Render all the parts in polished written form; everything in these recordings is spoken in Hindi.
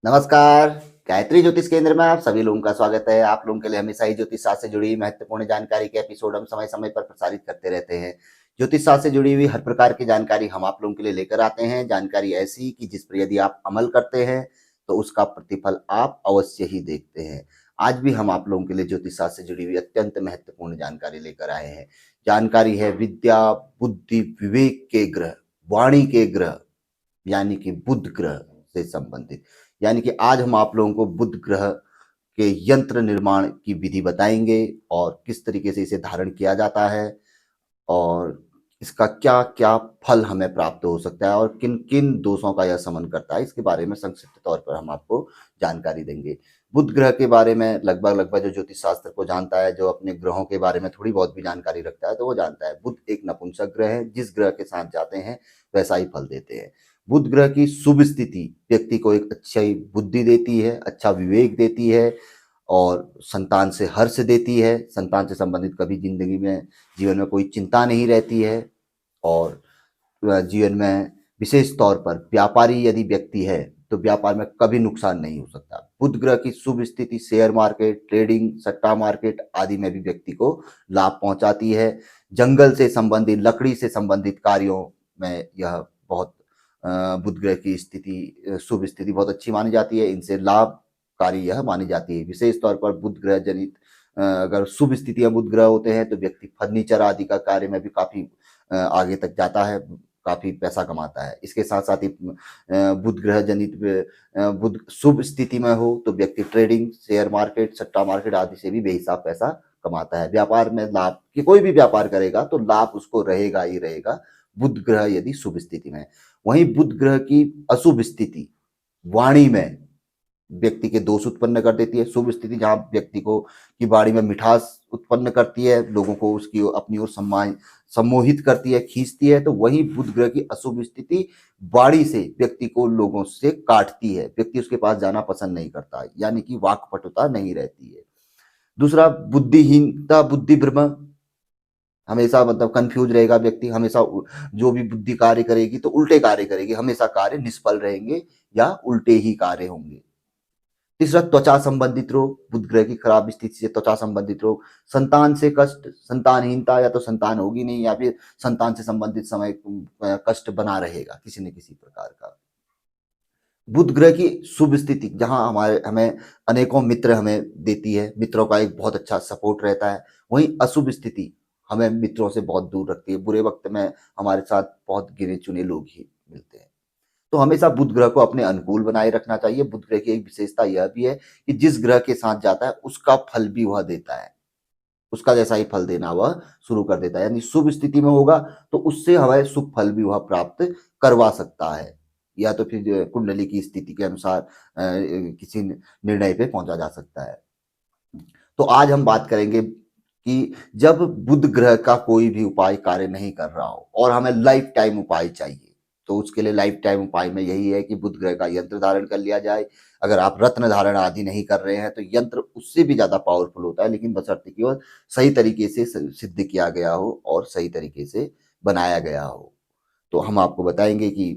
नमस्कार। गायत्री ज्योतिष केंद्र में आप सभी लोगों का स्वागत है। आप लोगों के लिए हमेशा ही ज्योतिष शास्त्र से जुड़ी महत्वपूर्ण जानकारी के एपिसोड हम समय समय पर प्रसारित करते रहते हैं। ज्योतिष शास्त्र से जुड़ी हुई हर प्रकार की जानकारी हम आप लोगों के लिए लेकर आते हैं। जानकारी ऐसी कि जिस पर यदि आप अमल करते हैं तो उसका प्रतिफल आप अवश्य ही देखते हैं। आज भी हम आप लोगों के लिए ज्योतिष शास्त्र से जुड़ी हुई अत्यंत महत्वपूर्ण जानकारी लेकर आए हैं। जानकारी है विद्या, बुद्धि, विवेक के ग्रह, वाणी के ग्रह यानी कि बुध ग्रह से संबंधित। यानी कि आज हम आप लोगों को बुध ग्रह के यंत्र निर्माण की विधि बताएंगे और किस तरीके से इसे धारण किया जाता है और इसका क्या क्या फल हमें प्राप्त हो सकता है और किन किन दोषों का यह शमन करता है, इसके बारे में संक्षिप्त तौर पर हम आपको जानकारी देंगे। बुध ग्रह के बारे में लगभग लगभग जो ज्योतिष शास्त्र को जानता है, जो अपने ग्रहों के बारे में थोड़ी बहुत भी जानकारी रखता है तो वो जानता है बुध एक नपुंसक ग्रह है। जिस ग्रह के साथ जाते हैं वैसा ही फल देते हैं। बुध ग्रह की शुभ स्थिति व्यक्ति को एक अच्छी बुद्धि देती है, अच्छा विवेक देती है और संतान से हर्ष देती है। संतान से संबंधित कभी जिंदगी में जीवन में कोई चिंता नहीं रहती है और जीवन में विशेष तौर पर व्यापारी यदि व्यक्ति है तो व्यापार में कभी नुकसान नहीं हो सकता। बुध ग्रह की शुभ स्थिति शेयर मार्केट, ट्रेडिंग, सट्टा मार्केट आदि में भी व्यक्ति को लाभ पहुंचाती है। जंगल से संबंधित, लकड़ी से संबंधित कार्यों में यह बहुत बुध ग्रह की स्थिति, शुभ स्थिति बहुत अच्छी मानी जाती है। इनसे लाभकारी यह मानी जाती है। विशेष तौर पर बुध ग्रह जनित अगर शुभ स्थितियां बुध ग्रह होते हैं तो व्यक्ति फर्नीचर आदि का कार्य में भी काफी आगे तक जाता है, काफी पैसा कमाता है। इसके साथ साथ ही बुध ग्रह जनित बुध शुभ स्थिति में हो तो व्यक्ति ट्रेडिंग, शेयर मार्केट, सट्टा मार्केट आदि से भी बेहिसाब पैसा कमाता है। व्यापार में लाभ कि कोई भी व्यापार करेगा तो लाभ उसको रहेगा ही रहेगा, बुध ग्रह यदि शुभ स्थिति में। वहीं बुध ग्रह की अशुभ स्थिति वाणी में व्यक्ति के दोष उत्पन्न कर देती है। शुभ स्थिति जहां व्यक्ति को की वाणी में मिठास उत्पन्न करती है, लोगों को उसकी अपनी ओर सम्मोहित करती है, खींचती है, तो वही बुध ग्रह की अशुभ स्थिति वाणी से व्यक्ति को लोगों से काटती है। व्यक्ति उसके पास जाना पसंद नहीं करता, यानी कि वाक्पटुता नहीं रहती है। दूसरा बुद्धिहीनता, बुद्धि भ्रम, हमेशा मतलब कंफ्यूज रहेगा व्यक्ति, हमेशा जो भी बुद्धि कार्य करेगी तो उल्टे कार्य करेगी, हमेशा कार्य निष्फल रहेंगे या उल्टे ही कार्य होंगे। तीसरा त्वचा संबंधित रोग, बुध ग्रह की खराब स्थिति से त्वचा संबंधित रोग, संतान से कष्ट, संतानहीनता, या तो संतान होगी नहीं या फिर संतान से संबंधित समय कष्ट बना रहेगा किसी न किसी प्रकार का। बुध ग्रह की शुभ स्थिति जहां हमारे हमें अनेकों मित्र हमें देती है, मित्रों का एक बहुत अच्छा सपोर्ट रहता है। वहीं अशुभ स्थिति हमें मित्रों से बहुत दूर रखती है। बुरे वक्त में हमारे साथ बहुत गिने चुने लोग ही मिलते हैं। तो हमेशा बुध ग्रह को अपने अनुकूल बनाए रखना चाहिए। बुध ग्रह की एक विशेषता यह भी है कि जिस ग्रह के साथ जाता है उसका फल भी वह देता है, उसका जैसा ही फल देना वह शुरू कर देता है। यानी शुभ स्थिति में होगा तो उससे हमें शुभ फल भी वह प्राप्त करवा सकता है, या तो फिर कुंडली की स्थिति के अनुसार किसी निर्णय पे पहुंचा जा सकता है। तो आज हम बात करेंगे कि जब बुध ग्रह का कोई भी उपाय कार्य नहीं कर रहा हो और हमें लाइफ टाइम उपाय चाहिए, तो उसके लिए लाइफ टाइम उपाय में यही है कि बुध ग्रह का यंत्र धारण कर लिया जाए। अगर आप रत्न धारण आदि नहीं कर रहे हैं तो यंत्र उससे भी ज्यादा पावरफुल होता है, लेकिन बशर्ते कि वह सही तरीके से सिद्ध किया गया हो और सही तरीके से बनाया गया हो। तो हम आपको बताएंगे कि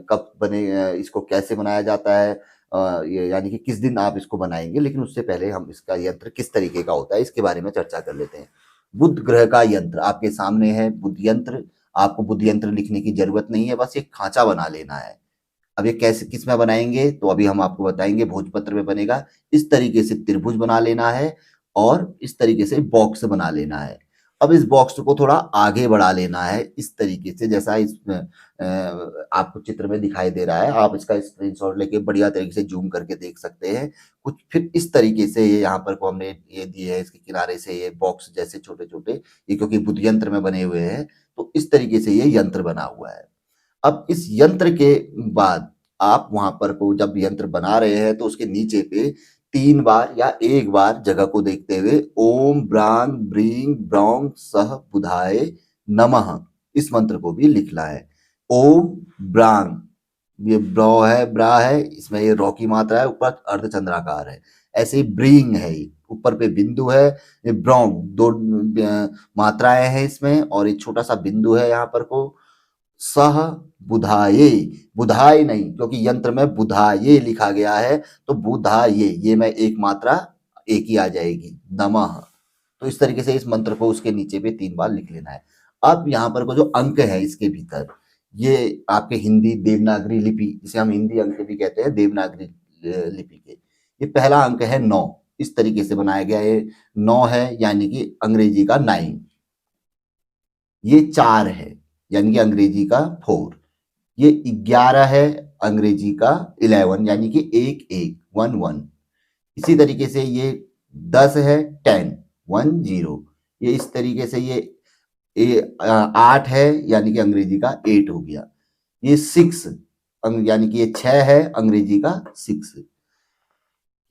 कब बने, इसको कैसे बनाया जाता है, यानी कि किस दिन आप इसको बनाएंगे। लेकिन उससे पहले हम इसका यंत्र किस तरीके का होता है इसके बारे में चर्चा कर लेते हैं। बुध ग्रह का यंत्र आपके सामने है, बुध यंत्र। आपको बुध यंत्र लिखने की जरूरत नहीं है, बस एक खांचा बना लेना है। अब ये कैसे किस में बनाएंगे तो अभी हम आपको बताएंगे। भोजपत्र में बनेगा। इस तरीके से त्रिभुज बना लेना है और इस तरीके से बॉक्स बना लेना है। अब इस बॉक्स को थोड़ा आगे बढ़ा लेना है इस तरीके से, जैसा इस आपको चित्र में दिखाई दे रहा है। आप इसका स्क्रीनशॉट लेके बढ़िया तरीके से जूम करके देख सकते हैं। कुछ फिर इस तरीके से ये यहाँ पर को हमने ये दिए है, इसके किनारे से ये बॉक्स जैसे छोटे छोटे, ये क्योंकि बुध यंत्र में बने हुए हैं तो इस तरीके से ये यंत्र बना हुआ है। अब इस यंत्र के बाद आप वहां पर को जब यंत्र बना रहे हैं तो उसके नीचे पे 3 बार या 1 बार जगह को देखते हुए ओम ब्रांग ब्रींग ब्रौंग सह बुधाय नमः इस मंत्र को भी लिखना है। ओम ब्रांग, ये ब्रौ है, ब्रा है, इसमें ये रॉ की मात्रा है, ऊपर अर्धचंद्राकार है। ऐसे ही ब्रींग है, ये ऊपर पे बिंदु है। ये ब्रौंग, 2 मात्राएं हैं इसमें और एक छोटा सा बिंदु है यहाँ पर को। सह बुधाये, बुधाय नहीं, क्योंकि यंत्र में बुधाये लिखा गया है, तो बुधाये, ये मैं एक मात्रा एक ही आ जाएगी, नमः। तो इस तरीके से इस मंत्र को उसके नीचे पे 3 बार लिख लेना है। अब यहाँ पर को जो अंक है इसके भीतर, ये आपके हिंदी देवनागरी लिपि, जिसे हम हिंदी अंक भी कहते हैं, देवनागरी लिपि के, ये पहला अंक है 9, इस तरीके से बनाया गया है। 9 है यानी कि अंग्रेजी का 9, ये 4 है यानी कि अंग्रेजी का 4, ये 11 है अंग्रेजी का 11 यानी कि 1 1 1 1। इसी तरीके से ये 10 है 10 1 0, ये इस तरीके से ये 8 है यानी कि अंग्रेजी का 8 हो गया। ये 6 यानी कि ये 6 है अंग्रेजी का 6।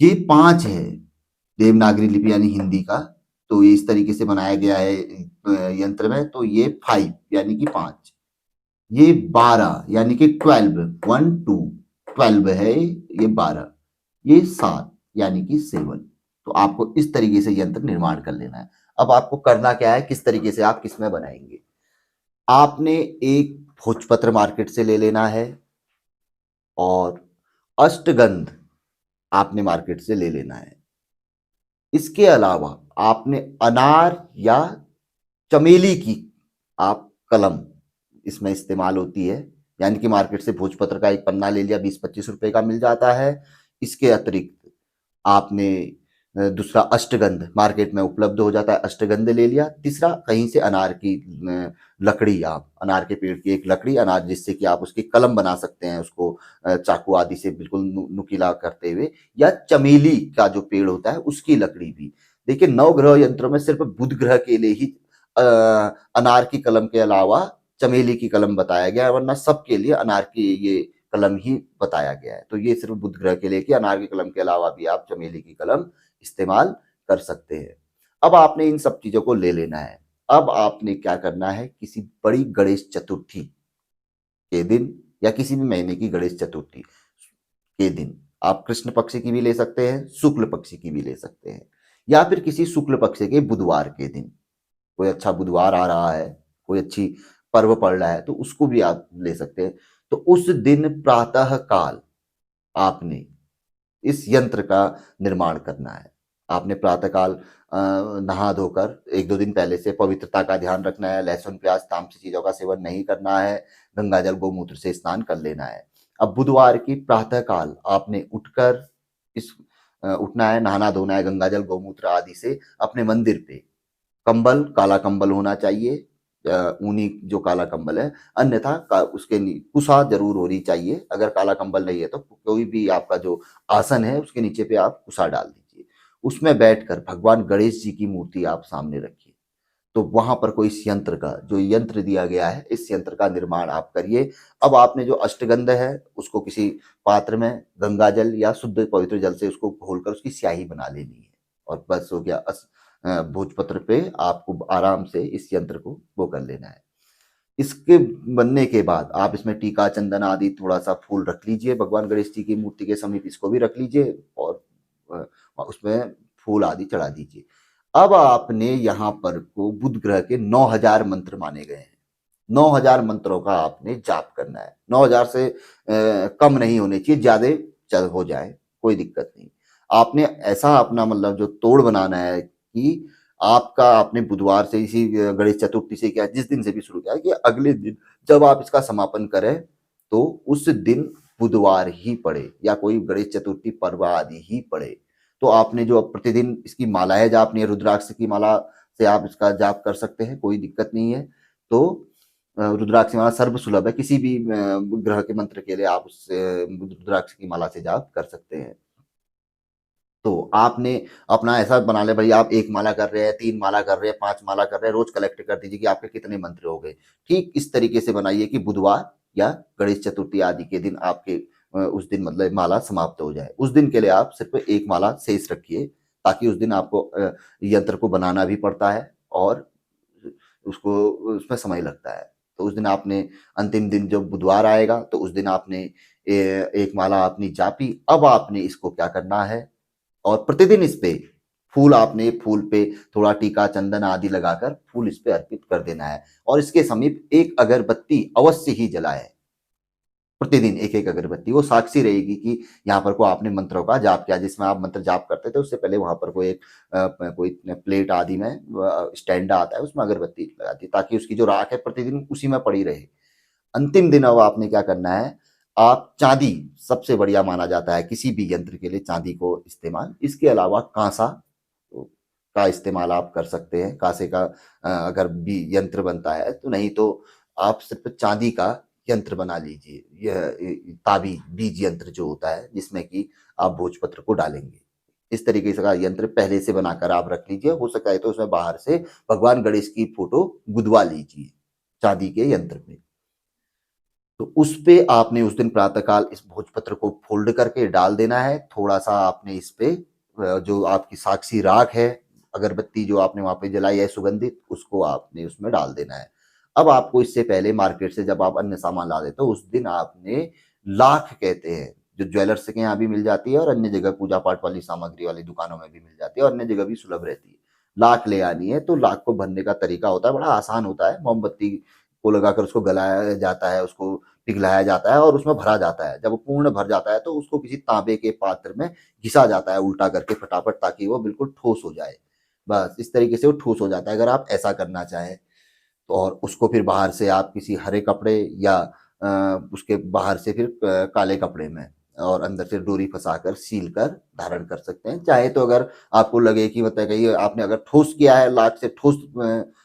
ये 5 है देवनागरी लिपि यानी हिंदी का, तो ये इस तरीके से बनाया गया है यंत्र में, तो ये 5 यानी कि 5। ये 12 यानी कि 12 1 2 12 है ये 12। ये 7 यानी कि 7। तो आपको इस तरीके से यंत्र निर्माण कर लेना है। अब आपको करना क्या है, किस तरीके से आप किसमें बनाएंगे। आपने एक भोजपत्र मार्केट से ले लेना है और अष्टगंध आपने मार्केट से ले लेना है। इसके अलावा आपने अनार या चमेली की आप कलम इसमें इस्तेमाल होती है, यानी कि मार्केट से भोजपत्र का एक पन्ना ले लिया, 20-25 रुपए का मिल जाता है। इसके अतिरिक्त आपने दूसरा अष्टगंध मार्केट में उपलब्ध हो जाता है, अष्टगंध ले लिया। तीसरा कहीं से अनार की लकड़ी, आप अनार के पेड़ की एक लकड़ी, अनार जिससे कि आप उसकी कलम बना सकते हैं, उसको चाकू आदि से बिल्कुल नुकीला करते हुए, या चमेली का जो पेड़ होता है उसकी लकड़ी भी। देखिए, 9 ग्रह यंत्रों में सिर्फ बुध ग्रह के लिए ही अनार की कलम के अलावा चमेली की कलम बताया गया है, वरना सबके लिए अनार की ये कलम ही बताया गया है। तो ये सिर्फ बुध ग्रह के लिए कि अनार की कलम के अलावा भी आप चमेली की कलम इस्तेमाल कर सकते हैं। अब आपने इन सब चीजों को ले लेना है। अब आपने क्या करना है, किसी बड़ी गणेश चतुर्थी के दिन या किसी भी महीने की गणेश चतुर्थी के दिन, आप कृष्ण पक्ष की भी ले सकते हैं, शुक्ल पक्ष की भी ले सकते हैं, या फिर किसी शुक्ल पक्ष के बुधवार के दिन, कोई अच्छा बुधवार आ रहा है, कोई अच्छी पर्व पड़ रहा है, तो उसको भी आप ले सकते हैं। तो उस दिन प्रातः काल आपने इस यंत्र का निर्माण करना है। आपने प्रातःकाल नहा धोकर 1-2 दिन पहले से पवित्रता का ध्यान रखना है, लहसुन प्याज तामसी चीजों का सेवन नहीं करना है, गंगा जल गोमूत्र से स्नान कर लेना है। अब बुधवार की प्रातःकाल आपने उठकर इस उठना है, नहाना धोना है गंगा जल गोमूत्र आदि से, अपने मंदिर पे कंबल, काला कंबल होना चाहिए, ऊनी जो काला कंबल है, अन्यथा उसके कुशा जरूर होनी चाहिए। अगर काला कंबल नहीं है तो कोई भी आपका जो आसन है उसके नीचे पे आप कुशा डाल दीजिए, उसमें बैठकर भगवान गणेश जी की मूर्ति आप सामने रखिए। तो वहां पर कोई इस यंत्र का जो यंत्र दिया गया है, इस यंत्र का निर्माण आप करिए। अब आपने जो अष्टगंध है उसको किसी पात्र में गंगा जल या शुद्ध पवित्र जल से उसको घोलकर उसकी स्याही बना लेनी है, और बस हो गया। भोजपत्र पे आपको आराम से इस यंत्र को वो कर लेना है। इसके बनने के बाद आप इसमें टीका चंदन आदि थोड़ा सा फूल रख लीजिए, भगवान गणेश जी की मूर्ति के समीप इसको भी रख लीजिए, और उसमें फूल आदि चढ़ा दीजिए। अब आपने यहाँ पर को बुध ग्रह के 9000 मंत्र माने गए हैं, 9000 मंत्रों का आपने जाप करना है। 9000 से कम नहीं होने चाहिए, ज्यादा चल हो जाए कोई दिक्कत नहीं। आपने ऐसा अपना मतलब जो तोड़ बनाना है कि आपका आपने बुधवार से, इसी गणेश चतुर्थी से क्या, जिस दिन से भी शुरू किया कि अगले दिन जब आप इसका समापन करें तो उस दिन बुधवार ही पड़े या कोई गणेश चतुर्थी पर्व आदि ही पड़े। तो आपने जो प्रतिदिन इसकी मालाएं जापनी है, रुद्राक्ष की माला से आप इसका जाप कर सकते हैं, कोई दिक्कत नहीं है। तो रुद्राक्ष की माला सर्व सुलभ है, किसी भी ग्रह के मंत्र के लिए आप उस रुद्राक्ष की माला से जाप कर सकते हैं। तो आपने अपना ऐसा बना ले, भाई आप 1 माला कर रहे हैं, 3 माला कर रहे हैं, 5 माला कर रहे हैं, रोज कलेक्ट कर दीजिए कि आपके कितने मंत्र हो गए। ठीक इस तरीके से बनाइए कि बुधवार या गणेश चतुर्थी आदि के दिन आपके उस दिन मतलब माला समाप्त हो जाए। उस दिन के लिए आप सिर्फ 1 माला शेष रखिए, ताकि उस दिन आपको यंत्र को बनाना भी पड़ता है और उसको उसमें समय लगता है। तो उस दिन आपने अंतिम दिन जब बुधवार आएगा तो उस दिन आपने 1 माला अपनी जापी। अब आपने इसको क्या करना है, और प्रतिदिन इस पे फूल आपने फूल पे थोड़ा टीका चंदन आदि लगाकर फूल इस पे अर्पित कर देना है और इसके समीप एक अगरबत्ती अवश्य ही जलाए। प्रतिदिन एक एक अगरबत्ती, वो साक्षी रहेगी कि यहाँ पर को आपने मंत्रों का जाप किया। जिसमें आप मंत्र जाप करते थे उससे पहले वहां पर कोई एक कोई प्लेट आदि में स्टैंड आता है, उसमें अगरबत्ती लगा दी ताकि उसकी जो राख है प्रतिदिन उसी में पड़ी रहे। अंतिम दिन अब आपने क्या करना है, आप चांदी सबसे बढ़िया माना जाता है किसी भी यंत्र के लिए, चांदी को इस्तेमाल। इसके अलावा कांसा का इस्तेमाल आप कर सकते हैं, कांसे का अगर भी यंत्र बनता है तो, नहीं तो आप सिर्फ चांदी का यंत्र बना लीजिए। यह ताबीज बीज यंत्र जो होता है जिसमें कि आप भोजपत्र को डालेंगे, इस तरीके से का यंत्र पहले से बनाकर आप रख लीजिए। हो सकता है तो उसमें बाहर से भगवान गणेश की फोटो गुदवा लीजिए चांदी के यंत्र में। तो उस पे आपने उस दिन प्रातःकाल इस भोजपत्र को फोल्ड करके डाल देना है। थोड़ा सा आपने इस पे जो आपकी साक्षी राख है, अगरबत्ती जो आपने वहां पे जलाई है सुगंधित, उसको आपने उसमें डाल देना है। अब आपको इससे पहले मार्केट से जब आप अन्य सामान ला देते हो उस दिन आपने लाख कहते हैं, जो ज्वेलर्स के यहाँ भी मिल जाती है और अन्य जगह पूजा पाठ वाली सामग्री वाली दुकानों में भी मिल जाती है और अन्य जगह भी सुलभ रहती है, लाख ले आनी है। तो लाख को भरने का तरीका होता है बड़ा आसान होता है। मोमबत्ती को लगाकर उसको गलाया जाता है, उसको पिघलाया जाता है और उसमें भरा जाता है। जब वो पूर्ण भर जाता है तो उसको किसी तांबे के पात्र में घिसा जाता है उल्टा करके फटाफट, ताकि वो बिल्कुल ठोस हो जाए। बस इस तरीके से वो ठोस हो जाता है अगर आप ऐसा करना चाहें तो। और उसको फिर बाहर से आप किसी हरे कपड़े या उसके बाहर से फिर काले कपड़े में और अंदर से डोरी फंसाकर सील कर धारण कर सकते हैं। चाहे तो अगर आपको लगे कि मतलब कहीं आपने अगर ठोस किया है, लाख से ठोस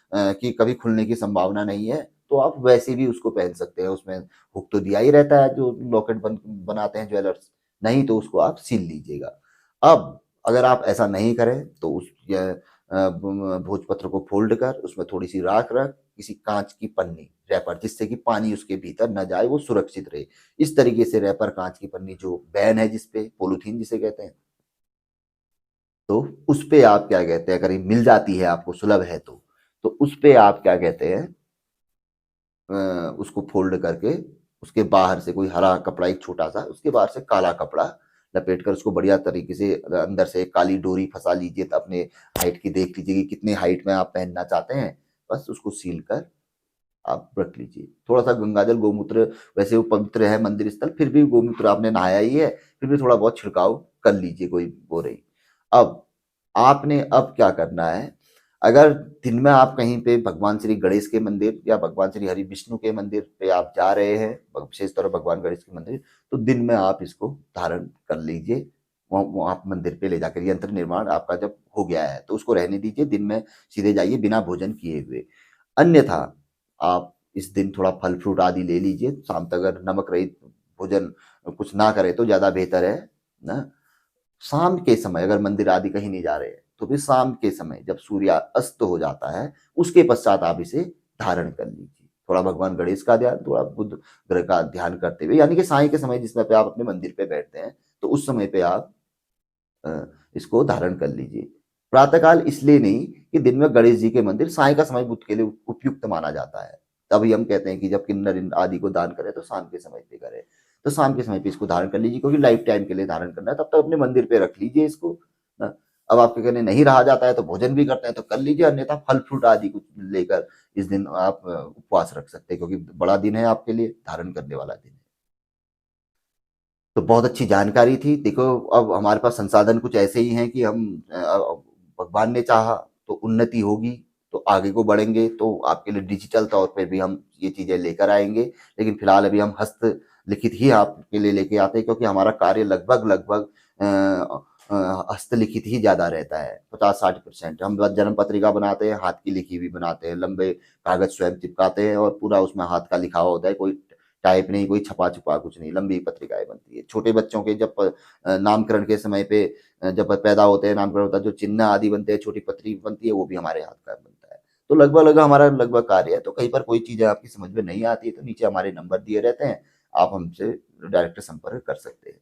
की कभी खुलने की संभावना नहीं है, तो आप वैसे भी उसको पहन सकते हैं। उसमें हुक तो दिया ही रहता है जो लॉकेट बनाते हैं ज्वेलर्स, नहीं तो उसको आप सील लीजिएगा। अब अगर आप ऐसा नहीं करें तो उस भोजपत्र को फोल्ड कर उसमें थोड़ी सी राख रख किसी कांच की पन्नी रैपर, जिससे कि पानी उसके भीतर न जाए, वो सुरक्षित रहे। इस तरीके से रैपर कांच की पन्नी जो बैन है जिसपे पोलोथीन जिसे कहते हैं, तो उस पे आप क्या कहते हैं, अगर ये मिल जाती है आपको सुलभ है तो उस पे आप क्या कहते हैं, उसको फोल्ड करके उसके बाहर से कोई हरा कपड़ा एक छोटा सा, उसके बाहर से काला कपड़ा लपेट कर उसको बढ़िया तरीके से अंदर से काली डोरी फंसा लीजिए। तो अपने हाइट की देख लीजिए कि कितने हाइट में आप पहनना चाहते हैं, बस उसको सील कर आप रख लीजिए। थोड़ा सा गंगाजल गोमूत्र, वैसे वो पवित्र है मंदिर स्थल, फिर भी गोमूत्र आपने नहाया ही है, फिर भी थोड़ा बहुत छिड़काव कर लीजिए, कोई वो रही। अब आपने अब क्या करना है, अगर दिन में आप कहीं पे भगवान श्री गणेश के मंदिर या भगवान श्री हरि विष्णु के मंदिर पे आप जा रहे हैं, विशेष तौर पर भगवान गणेश के मंदिर, तो दिन में आप इसको धारण कर लीजिए। वो आप मंदिर पे ले जाकर, यंत्र निर्माण आपका जब हो गया है तो उसको रहने दीजिए, दिन में सीधे जाइए बिना भोजन किए हुए। अन्यथा आप इस दिन थोड़ा फल फ्रूट आदि ले लीजिए। शाम तक अगर नमक रहित भोजन कुछ ना करें तो ज्यादा बेहतर है ना। शाम के समय अगर मंदिर आदि कहीं नहीं जा रहे हैं तो फिर शाम के समय जब सूर्य अस्त हो जाता है उसके पश्चात आप इसे धारण कर लीजिए। थोड़ा भगवान गणेश का ध्यान, थोड़ा बुद्ध ग्रह का ध्यान करते हुए, यानी कि साय के समय जिसमें पे आप अपने मंदिर पे बैठते हैं तो उस समय पे आप इसको धारण कर लीजिए। प्रातःकाल इसलिए नहीं कि दिन में गणेश जी के मंदिर, साय का समय बुद्ध के लिए उपयुक्त माना जाता है। तभी हम कहते हैं कि जब किन्नर आदि को दान करें तो शाम के समय पे करें। तो शाम के समय पे इसको धारण कर लीजिए, क्योंकि लाइफ टाइम के लिए धारण करना है, तब तक अपने मंदिर पे रख लीजिए इसको ना। अब आपके कहने नहीं रहा जाता है तो भोजन भी करते हैं तो कर लीजिए, अन्यथा फल फ्रूट आदि कुछ लेकर इस दिन आप उपवास रख सकते हैं, क्योंकि बड़ा दिन है आपके लिए, धारण करने वाला दिन है। तो बहुत अच्छी जानकारी थी। देखो अब हमारे पास संसाधन कुछ ऐसे ही हैं कि हम भगवान ने चाहा तो उन्नति होगी, तो आगे को बढ़ेंगे, तो आपके लिए डिजिटल तौर पे भी हम ये चीजें लेकर आएंगे। लेकिन फिलहाल अभी हम हस्त लिखित ही आपके लिए लेके आते हैं, क्योंकि हमारा कार्य लगभग लगभग हस्तलिखित ही ज्यादा रहता है। 50-60% हम बस जन्म पत्रिका बनाते हैं, हाथ की लिखी हुई बनाते हैं, लंबे कागज स्वयं चिपकाते हैं और पूरा उसमें हाथ का लिखा हुआ होता है, कोई टाइप नहीं, कोई छपा छुपा कुछ नहीं, लंबी पत्रिकाएं बनती है। छोटे बच्चों के जब नामकरण के समय पे जब पैदा होते हैं, नामकरण होता है, जो चिन्ह आदि बनते हैं, छोटी पत्री बनती है, वो भी हमारे हाथ का बनता है। तो लगभग लगभग हमारा लगभग कार्य है। तो कहीं पर कोई चीजें आपकी समझ में नहीं आती है तो नीचे हमारे नंबर दिए रहते हैं, आप हमसे डायरेक्ट संपर्क कर सकते हैं।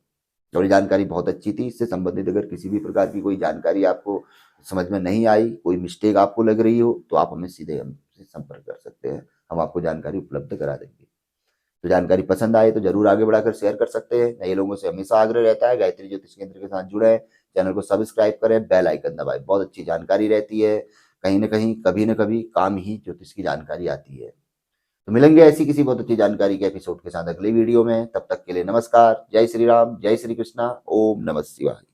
और ये जानकारी बहुत अच्छी थी। इससे संबंधित अगर किसी भी प्रकार की कोई जानकारी आपको समझ में नहीं आई, कोई मिस्टेक आपको लग रही हो, तो आप हमें सीधे हमसे संपर्क कर सकते हैं, हम आपको जानकारी उपलब्ध करा देंगे। तो जानकारी पसंद आए तो जरूर आगे बढ़ाकर शेयर कर सकते हैं। नए लोगों से हमेशा आग्रह रहता है गायत्री ज्योतिष केंद्र के साथ जुड़े, चैनल को सब्सक्राइब करें, बेल आइकन दबाएं। बहुत अच्छी जानकारी रहती है, कहीं ना कहीं कभी ना कभी काम ही ज्योतिष की जानकारी आती है। तो मिलेंगे ऐसी किसी बहुत अच्छी जानकारी के एपिसोड के साथ अगले वीडियो में। तब तक के लिए नमस्कार, जय श्री राम, जय श्री कृष्णा, ओम नमः शिवाय।